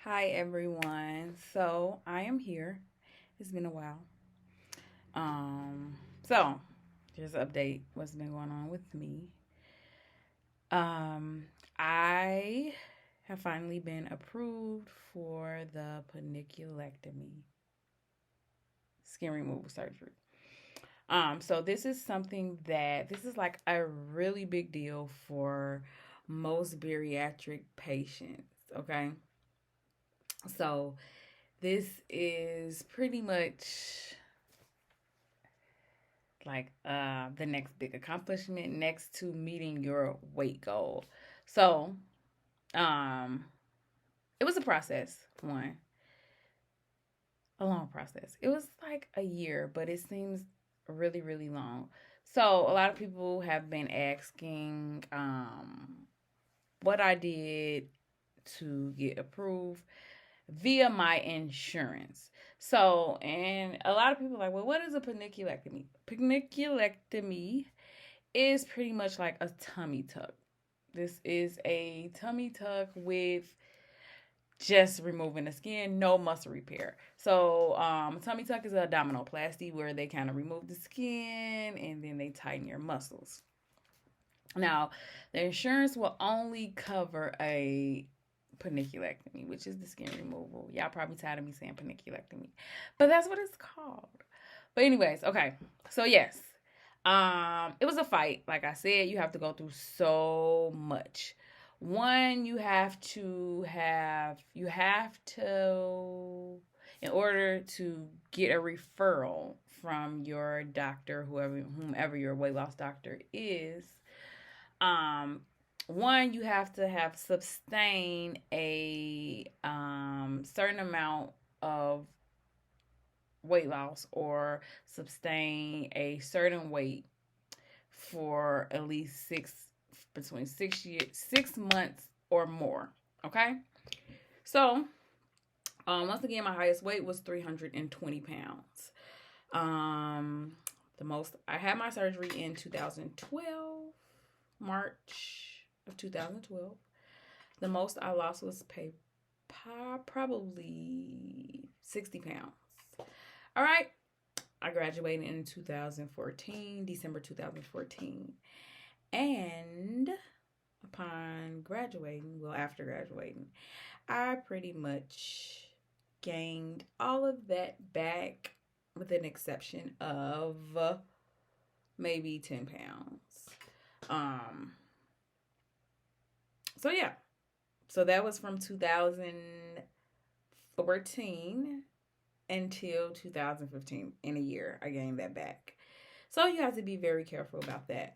Hi everyone. So I am here. It's been a while. Um, so just update what's been going on with me. Um, I have finally been approved for the panniculectomy, skin removal surgery. So this is something that this is like a really big deal for most bariatric patients. Okay, so this is pretty much like the next big accomplishment next to meeting your weight goal. So, um it was a process, one, a long process. It was like a year, but it seems really, really long. So, a lot of people have been asking what I did to get approved via my insurance. So, and a lot of people are like, well, what is a panniculectomy? Panniculectomy is pretty much like a tummy tuck. This is a tummy tuck with just removing the skin, no muscle repair. So, tummy tuck is a abdominoplasty where they kind of remove the skin and then they tighten your muscles. Now, the insurance will only cover a panniculectomy, which is the skin removal. Y'all probably tired of me saying panniculectomy, but that's what it's called. But anyways, okay. So yes, it was a fight. Like I said, you have to go through so much. One, you have to in order to get a referral from your doctor, whomever your weight loss doctor is. Um, One, you have to have sustained a certain amount of weight loss or sustain a certain weight for at least between 6 years, 6 months or more. Okay. So, once again, my highest weight was 320 pounds. Um, the most I had my surgery in 2012, March of 2012. The most I lost was probably 60 pounds. All right. I graduated in 2014, December 2014. And upon graduating, well, after graduating, I pretty much gained all of that back with an exception of maybe 10 pounds. Um, so yeah. So that was from 2014 until 2015. In a year, I gained that back. So you have to be very careful about that.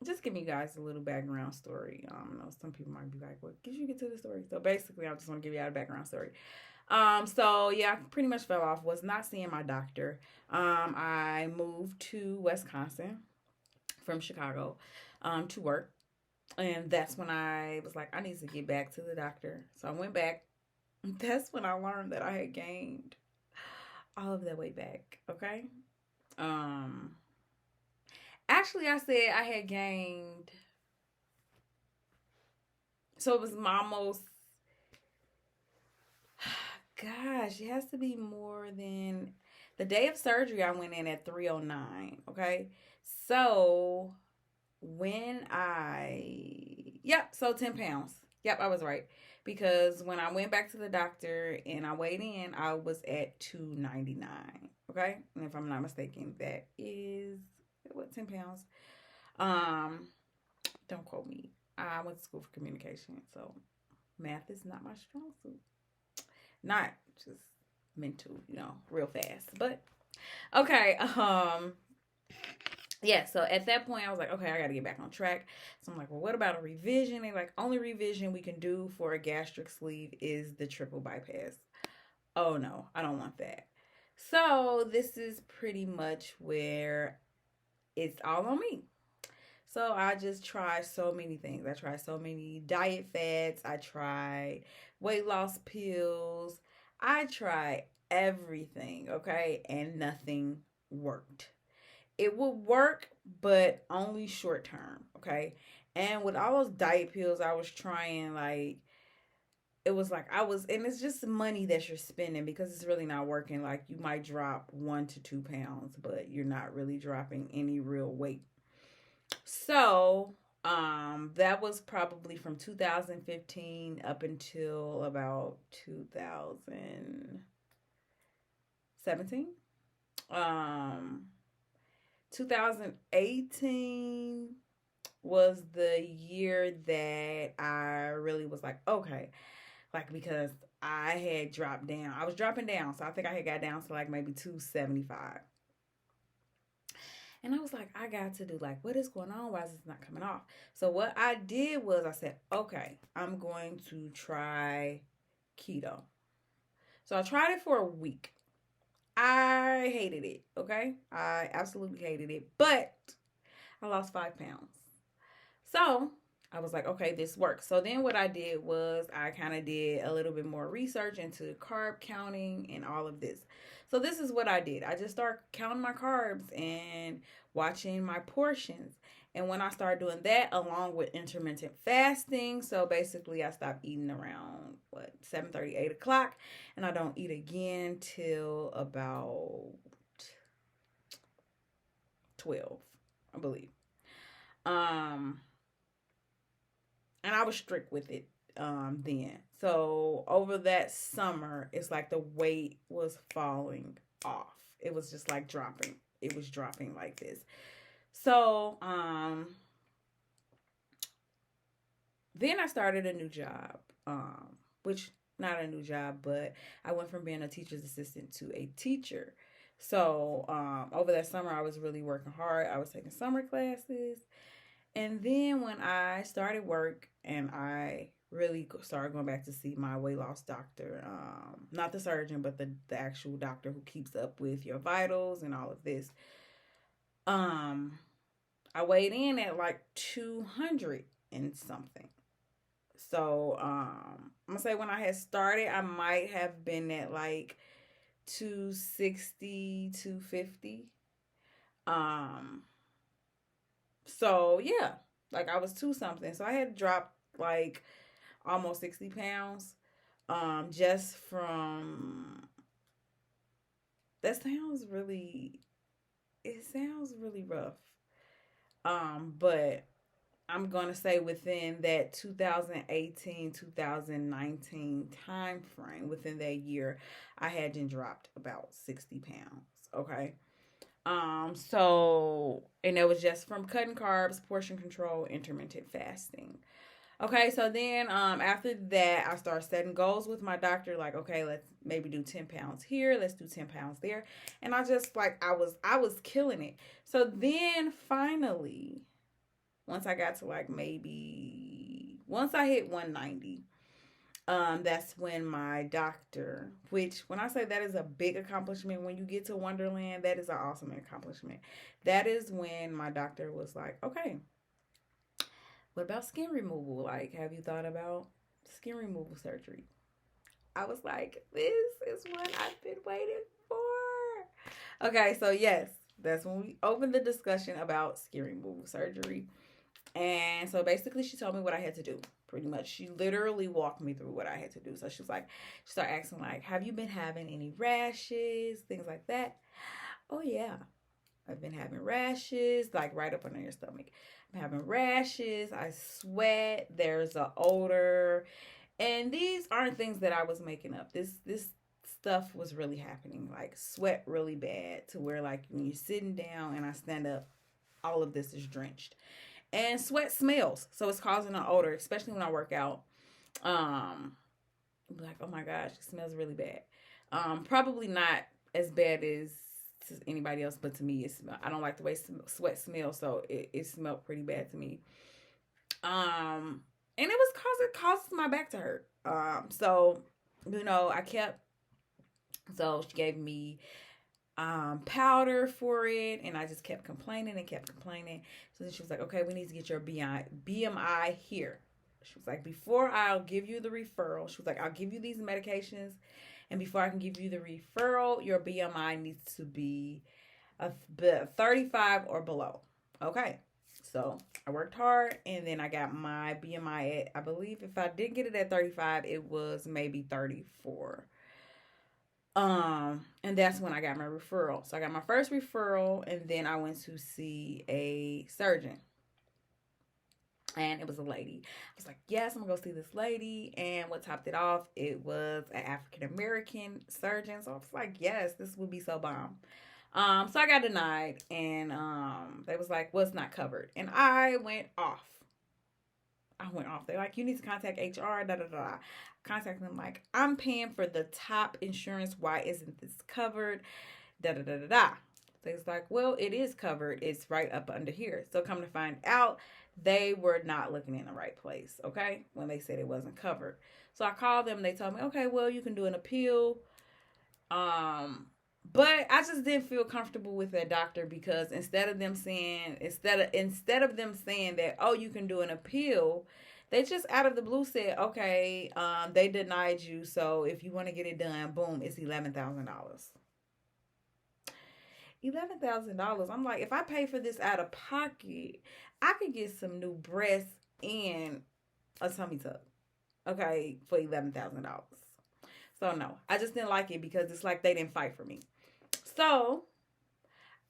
Just give you guys a little background story. Know some people might be like, "What? Did you get to the story?" So basically, I just want to give you a background story. So yeah, I pretty much fell off. Was not seeing my doctor. I moved to Wisconsin from Chicago, to work, and that's when I was like, I need to get back to the doctor. So I went back. That's when I learned that I had gained all of that weight back. Okay. Um, Actually, I said I had gained. So it was almost. Gosh, it has to be more than the day of surgery. I went in at 309. Okay, so when yep, so 10 pounds. Yep, I was right because when I went back to the doctor and I weighed in, I was at 299. Okay, and if I'm not mistaken, that is what, 10 pounds. Um, don't quote me. I went to school for communication, so math is not my strong suit. Not just mental, real fast. But okay, yeah, so at that point I was like, okay, I gotta get back on track. So I'm like, well, what about a revision? And like, only revision we can do for a gastric sleeve is the triple bypass. Oh no, I don't want that. So this is pretty much where it's all on me. So I just tried so many things. I tried so many diet fads. I tried weight loss pills. I tried everything, okay? And nothing worked. It would work, but only short term, okay? And with all those diet pills I was trying, like, it was like and it's just money that you're spending because it's really not working. Like you might drop 1 to 2 pounds, but you're not really dropping any real weight. So, that was probably from 2015 up until about 2017. Um, 2018 was the year that I really was like, okay, like because I had dropped down. I was dropping down, so I think I had got down to like maybe 275. And I was like, I got to do like, what is going on? Why is this not coming off? So what I did was I said, okay, I'm going to try keto. So I tried it for a week. I hated it. Okay. I absolutely hated it. But I lost 5 pounds. So I was like, okay, this works. So then what I did was I kind of did a little bit more research into carb counting and all of this. So this is what I did. I just started counting my carbs and watching my portions. And when I started doing that along with intermittent fasting, so basically I stopped eating around 7:30, 8 o'clock, and I don't eat again till about 12, I believe. Um and I was strict with it then. So over that summer, it's like the weight was falling off. It was just like dropping. It was dropping like this. So then I started a new job, which not a new job, but I went from being a teacher's assistant to a teacher. So over that summer, I was really working hard. I was taking summer classes. And then when I started work and I really started going back to see my weight loss doctor, not the surgeon, but the actual doctor who keeps up with your vitals and all of this, I weighed in at like 200 and something. So I'm gonna say when I had started, I might have been at like 260, 250. Um, so yeah, like I was two something. So I had dropped like almost 60 pounds. Just from that sounds really it sounds really rough. But I'm going to say within that 2018, 2019 time frame, within that year, I had then dropped about 60 pounds. Okay. So, and it was just from cutting carbs, portion control, intermittent fasting. Okay, so then after that, I started setting goals with my doctor. Like, okay, let's maybe do 10 pounds here. Let's do 10 pounds there. And I just like I was killing it. So then finally, once I got to like maybe once I hit 190, that's when my doctor, which when I say that is a big accomplishment, when you get to Wonderland, that is an awesome accomplishment. That is when my doctor was like, okay, what about skin removal? Like, have you thought about skin removal surgery? I was like, this is what I've been waiting for. Okay, so yes, that's when we opened the discussion about skin removal surgery. And so basically, she told me what I had to do. Pretty much, she literally walked me through what I had to do. So she was like, she started asking like, have you been having any rashes, things like that? Oh yeah, I've been having rashes, like right up under your stomach. I'm having rashes. I sweat. There's a odor, and these aren't things that I was making up. This stuff was really happening. Like sweat really bad to where like when you're sitting down and I stand up, all of this is drenched. And sweat smells, so it's causing an odor, especially when I work out. Um, like, oh my gosh, it smells really bad. Probably not as bad as to anybody else, but to me, it smells. I don't like the way sweat smells, so it smelled pretty bad to me. And it was causes my back to hurt. So I kept. So she gave me powder for it, and I just kept complaining and kept complaining. So then she was like, okay, we need to get your BMI here. She was like, before I'll give you the referral, she was like, I'll give you these medications, and before I can give you the referral, your BMI needs to be a 35 or below. Okay. So I worked hard, and then I got my BMI at, I believe if I didn't get it at 35, it was maybe 34. And that's when I got my referral. So I got my first referral, and then I went to see a surgeon. And it was a lady. I was like, yes, I'm gonna go see this lady. And what topped it off, it was an African American surgeon. So I was like, yes, this would be so bomb. So I got denied, and they was like, "What's not covered?" And I went off. They're like, "You need to contact HR." Da da da. Contact them like, "I'm paying for the top insurance. Why isn't this covered?" Da da da da da. They was like, "Well, it is covered. It's right up under here." So come to find out, they were not looking in the right place. Okay, when they said it wasn't covered. So I called them. They told me, "Okay, well, you can do an appeal." Um, but I just didn't feel comfortable with that doctor because instead of them saying that, oh, you can do an appeal, they just out of the blue said, okay, they denied you, so if you want to get it done, boom, it's $11,000. $11,000. I'm like, if I pay for this out of pocket, I could get some new breasts and a tummy tuck, okay, for $11,000. So no, I just didn't like it because it's like they didn't fight for me. So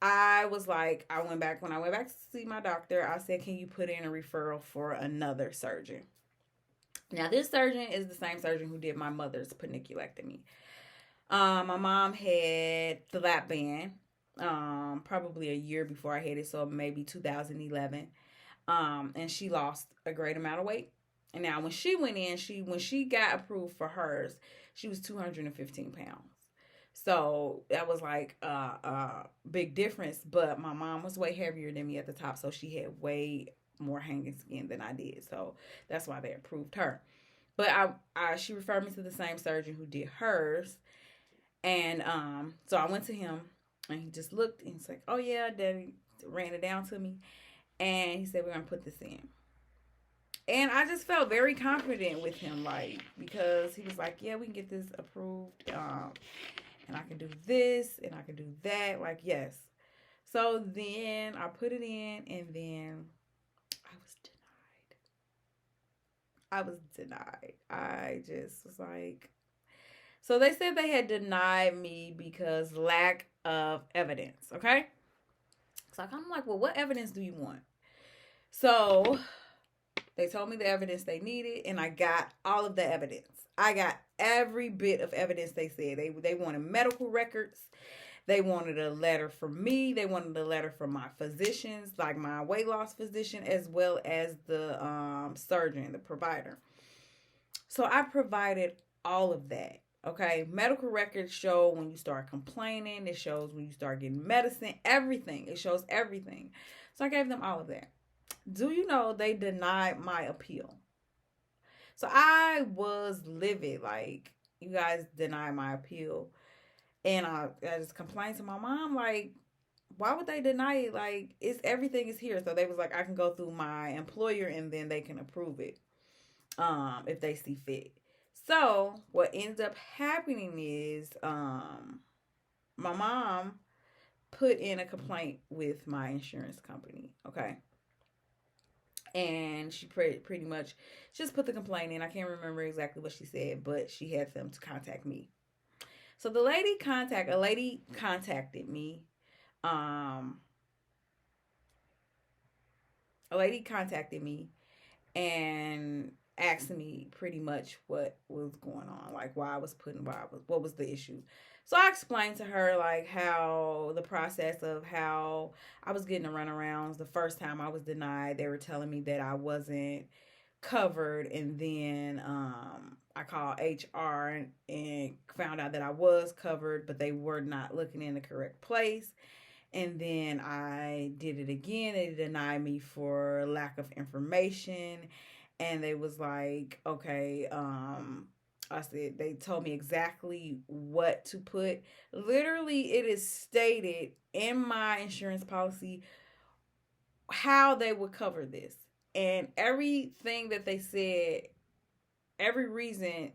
I was like, when I went back to see my doctor, I said, can you put in a referral for another surgeon? Now this surgeon is the same surgeon who did my mother's paniculectomy. My mom had the lap band, probably a year before I had it, so maybe 2011. And she lost a great amount of weight. And now when she went in, when she got approved for hers, she was 215 pounds. So that was like a big difference. But my mom was way heavier than me at the top, so she had way more hanging skin than I did. So that's why they approved her. But she referred me to the same surgeon who did hers, and so I went to him, and he just looked and he's like, "Oh yeah, Daddy ran it down to me," and he said, "We're gonna put this in." And I just felt very confident with him, like, because he was like, "Yeah, we can get this approved, and I can do this and I can do that." Like, yes. So then I put it in, and then I was denied. I was denied. I just was like, so they said they had denied me because lack of evidence. Okay. So I'm like, well, what evidence do you want? So they told me the evidence they needed, and I got all of the evidence. I got every bit of evidence they said. They wanted medical records. They wanted a letter from me. They wanted a letter from my physicians, like my weight loss physician, as well as the surgeon, the provider. So I provided all of that. Okay, medical records show when you start complaining. It shows when you start getting medicine. Everything. It shows everything. So I gave them all of that. Do you know they denied my appeal? So I was livid. Like, you guys denied my appeal. And I just complained to my mom, like, why would they deny it? Like, it's everything is here. So they was like, I can go through my employer and then they can approve it, if they see fit. So what ends up happening is, my mom put in a complaint with my insurance company. Okay. And she pretty much just put the complaint in. I can't remember exactly what she said, but she had them to contact me. So a lady contacted me. Um, a lady contacted me and asked me pretty much what was going on, like what was the issue. So I explained to her like how the process of how I was getting the runarounds. The first time I was denied, they were telling me that I wasn't covered, and then I called HR and found out that I was covered, but they were not looking in the correct place. And then I did it again. They denied me for lack of information. And they was like, okay, I said, they told me exactly what to put. Literally, it is stated in my insurance policy how they would cover this. And everything that they said, every reason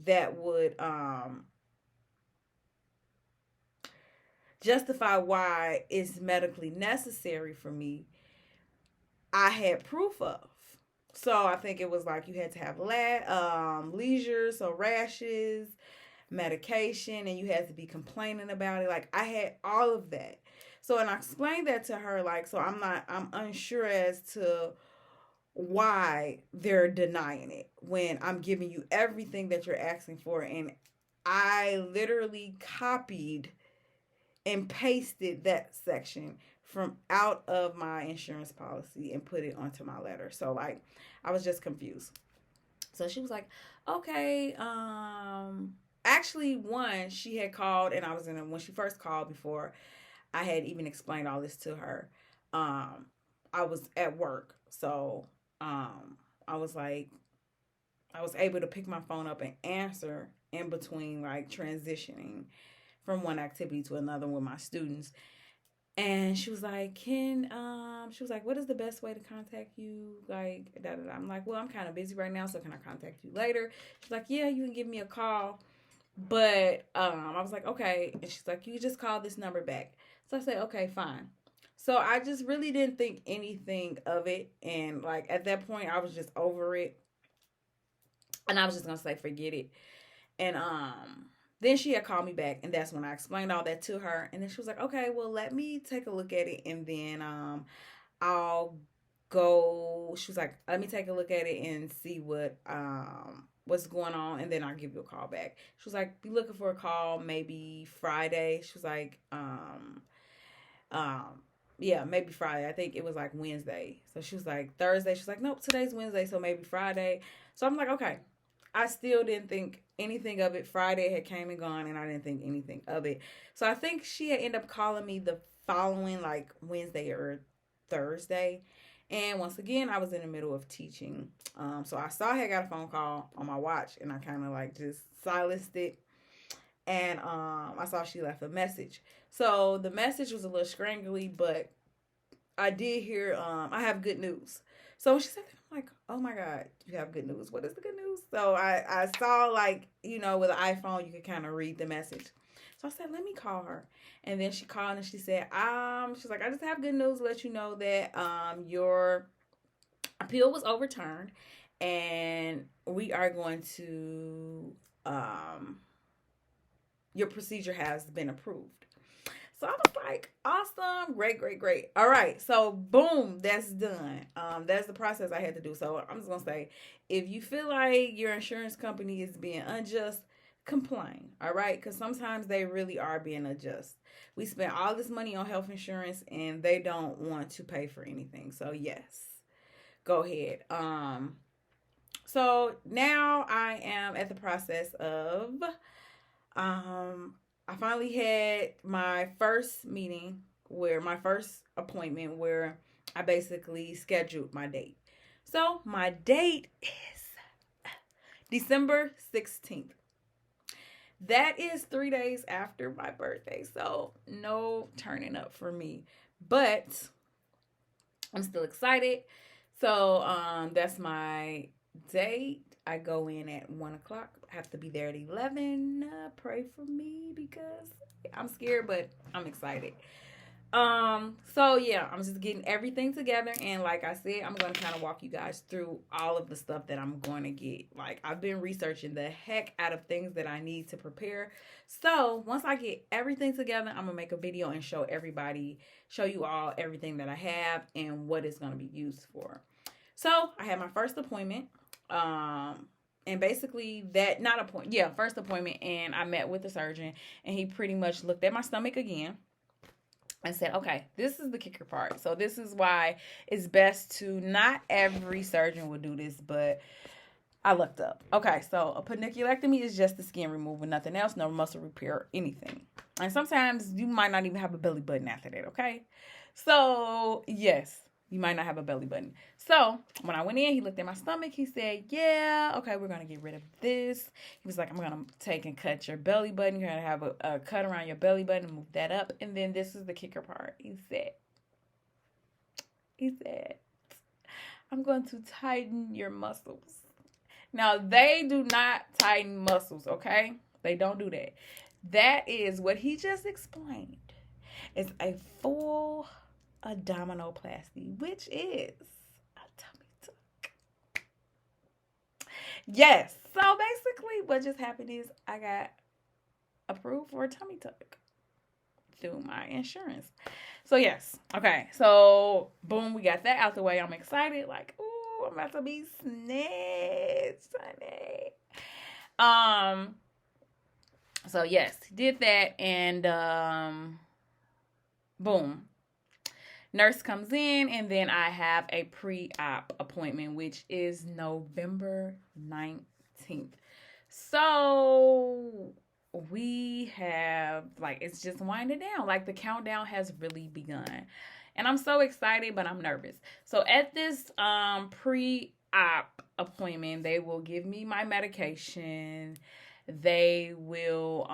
that would justify why it's medically necessary for me I had proof of. So I think it was like you had to have leisure, so rashes, medication, and you had to be complaining about it. Like I had all of that. So and I explained that to her, like, so I'm unsure as to why they're denying it when I'm giving you everything that you're asking for. And I literally copied and pasted that section from out of my insurance policy and put it onto my letter. So like I was just confused. So she was like, okay, actually one, she had called and I was in when she first called before I had even explained all this to her. I was at work. So I was like I was able to pick my phone up and answer in between like transitioning from one activity to another with my students. And she was like, she was like, what is the best way to contact you? Like, da, da, da. I'm like, well, I'm kind of busy right now, so can I contact you later? She's like, yeah, you can give me a call. But I was like, okay. And she's like, you just call this number back. So I said, okay, fine. So I just really didn't think anything of it. And like at that point, I was just over it. And I was just going to say, forget it. And then she had called me back, and that's when I explained all that to her. And then she was like, okay, well, let me take a look at it, and then I'll go. She was like, let me take a look at it and see what's going on, and then I'll give you a call back. She was like, be looking for a call maybe Friday. She was like, yeah, maybe Friday. I think it was like Wednesday. So she was like, Thursday. She's like, nope, today's Wednesday, so maybe Friday. So I'm like, okay. I still didn't think anything of it. Friday had came and gone, and I didn't think anything of it. So I think she had ended up calling me the following, like, Wednesday or Thursday. And once again, I was in the middle of teaching. So I saw I had got a phone call on my watch, and I kind of, like, just silenced it. And I saw she left a message. So the message was a little scrangly, but I did hear, I have good news. So when she said that, I'm like, oh my God, you have good news. What is the good news? So I saw, like, you know, with an iPhone, you could kind of read the message. So I said, let me call her. And then she called and she said, she's like, I just have good news to let you know that your appeal was overturned and we are going to, your procedure has been approved. So I was like, awesome, great, great, great. All right, so boom, that's done. That's the process I had to do. So I'm just gonna say, if you feel like your insurance company is being unjust, complain. All right, because sometimes they really are being unjust. We spend all this money on health insurance, and they don't want to pay for anything. So yes, go ahead. So now I am at the process of I finally had my first meeting my first appointment where I basically scheduled my date. So my date is December 16th. That is 3 days after my birthday. So no turning up for me. But I'm still excited. So that's my date. I go in at 1 o'clock. I have to be there at 11. Pray for me because I'm scared, but I'm excited. So yeah, I'm just getting everything together, and like I said, I'm going to kind of walk you guys through all of the stuff that I'm going to get. Like, I've been researching the heck out of things that I need to prepare. So once I get everything together, I'm gonna make a video and show you all everything that I have and what it's going to be used for. So I had my first appointment. And basically first appointment, and I met with the surgeon, and he pretty much looked at my stomach again and said, okay, this is the kicker part. So this is why it's best to, not every surgeon will do this, but I looked up. Okay, so a panniculectomy is just the skin removal, nothing else, no muscle repair, anything. And sometimes you might not even have a belly button after that, okay? So, yes, you might not have a belly button. So, when I went in, he looked at my stomach. He said, yeah, okay, we're going to get rid of this. He was like, I'm going to take and cut your belly button. You're going to have a cut around your belly button and move that up. And then this is the kicker part. He said, I'm going to tighten your muscles. Now, they do not tighten muscles, okay? They don't do that. That is what he just explained. It's a full abdominoplasty, which is Yes. So basically, what just happened is I got approved for a tummy tuck through my insurance. So yes. Okay. So boom, we got that out the way. I'm excited. Like, ooh, I'm about to be snatched, honey. Um. So yes, did that, and boom, nurse comes in, and then I have a pre-op appointment, which is November 19th. So we have, like, it's just winding down. Like, the countdown has really begun. And I'm so excited, but I'm nervous. So at this pre-op appointment, they will give me my medication. They will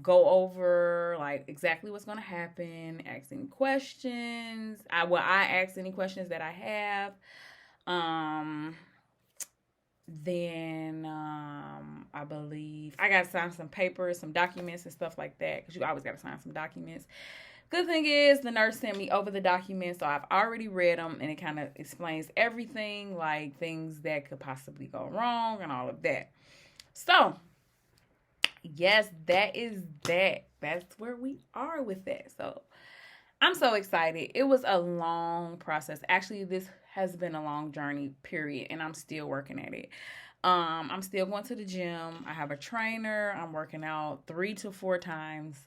go over, like, exactly what's going to happen, ask any questions. I ask any questions that I have. Um then I believe I got to sign some papers, some documents and stuff like that, because you always got to sign some documents. Good thing is the nurse sent me over the documents, so I've already read them, and it kind of explains everything, like things that could possibly go wrong and all of that. So yes, that is that. That's where we are with that. So I'm so excited. It was a long process. Actually, this has been a long journey, period, and I'm still working at it. I'm still going to the gym. I have a trainer. I'm working out 3 to 4 times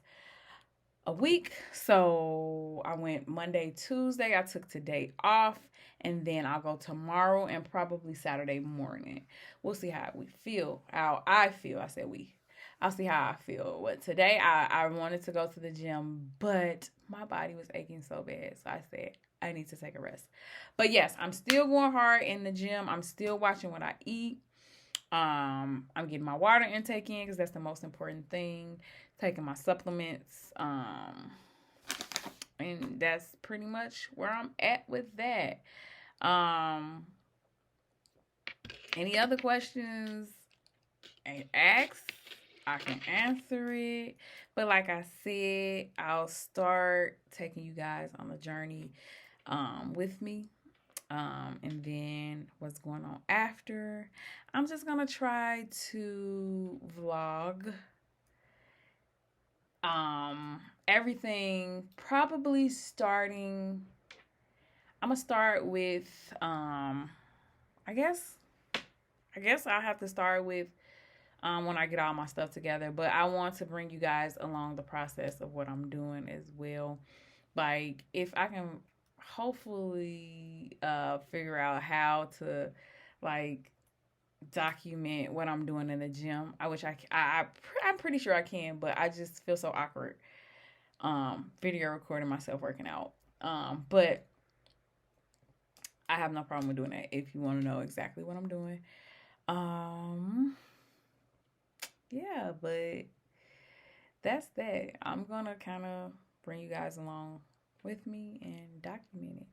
a week. So I went Monday, Tuesday. I took today off, and then I'll go tomorrow and probably Saturday morning. We'll see how we feel. How I feel. I said we. I'll see how I feel. But today I wanted to go to the gym, but my body was aching so bad. So I said, I need to take a rest. But yes, I'm still going hard in the gym. I'm still watching what I eat. I'm getting my water intake in, because that's the most important thing. Taking my supplements. And that's pretty much where I'm at with that. Um, any other questions and ask, I can answer it. But like I said, I'll start taking you guys on the journey with me. And then what's going on after. I'm just going to try to vlog everything, probably starting. I'm going to start with I guess I'll have to start with when I get all my stuff together. But I want to bring you guys along the process of what I'm doing as well. Like, if I can hopefully figure out how to, like, document what I'm doing in the gym. I wish I'm pretty sure I can, but I just feel so awkward video recording myself working out. But I have no problem with doing that if you want to know exactly what I'm doing. Yeah, but that's that. I'm gonna kind of bring you guys along with me and document it.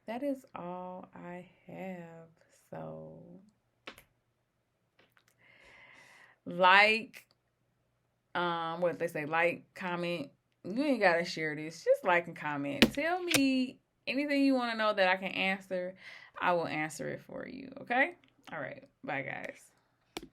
That is all I have. So, like, what they say, like, comment. You ain't gotta share this. Just like and comment. Tell me anything you want to know that I can answer. I will answer it for you. Okay. All right. Bye, guys.